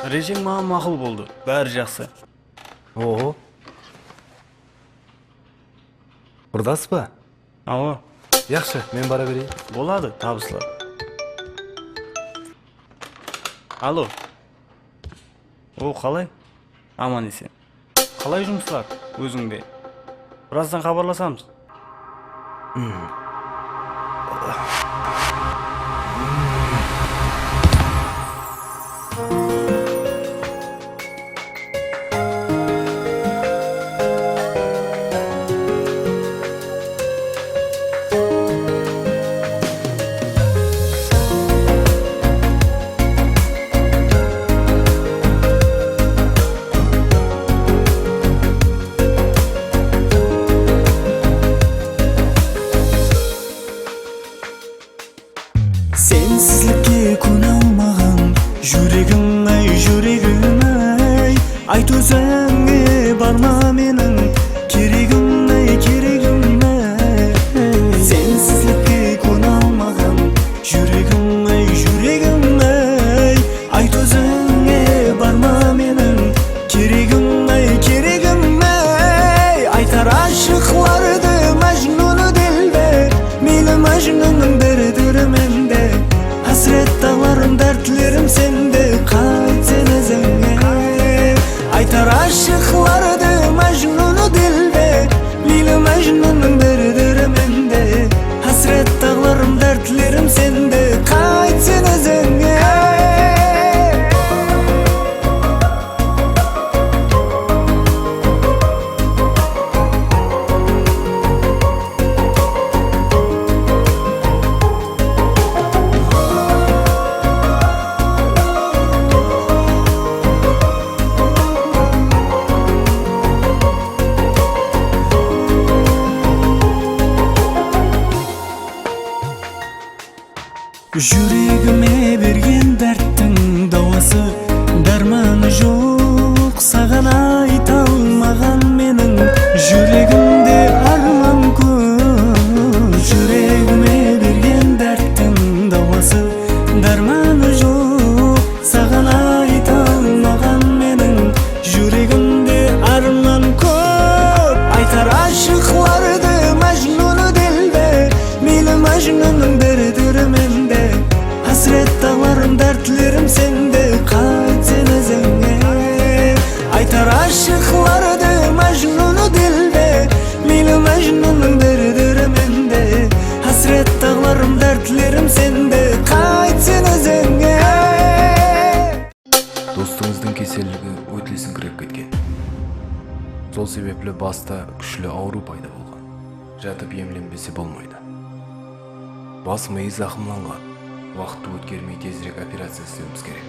Режим маған мақұл болды. Бәрі жақсы. Ого. Құрдасыз ба? Ало, Яқшы, мен бара берейін. болады, табысылар. Алло. О, қалай? Аман есен. Қалай жұмыслар? Өзіңде. Біраздан хабарласамыз. Sensizlikке көне алмаған жүрегім ай айт өзіңе барма менің керегім ай Сенсізlikке көне алмаған жүрегім ай айт өзіңе барма менің керегім ай айтар ашықларды мәжнүні делбе мейлі мәжнүнің бірдірі менде Hasret dağlarım, dertlerim sende Kayıt sen özüne Aytar aşıklardı Mecnun'u dilbe Lili Mecnun'un biridir mende Hasret dağlarım, dertlerim sende Kayıt sen özüne Жүрегіме берген дәрттің дауасы Дәрманы жоқ саған айта алмаған менің Жүрегімде арман көп Жүрегіме берген дәрттің дауасы Дәрманы жоқ саған айта алмаған менің Жүрегімде арман көп Айтар ашықларды мәжнүні делбе Мейлі мәжнүнің бірдірі менде Hasret dağlarım, dertlerim sende Kayıt sen özüne Aytar aşıklardı Mecnun'u dilbe Meyli Mecnun'un biridir mende Hasret dağlarım, dertlerim sende Kayıt sen özüne Достыңыздың кеселігі өтілесіңкіреп кеткен. Сол себеплі баста күшлі ауру пайда болған. Жатып емленбесе болмайды. Бас миы зақымланған. Уақытты өткермей тезірек операция істеуіміз керек.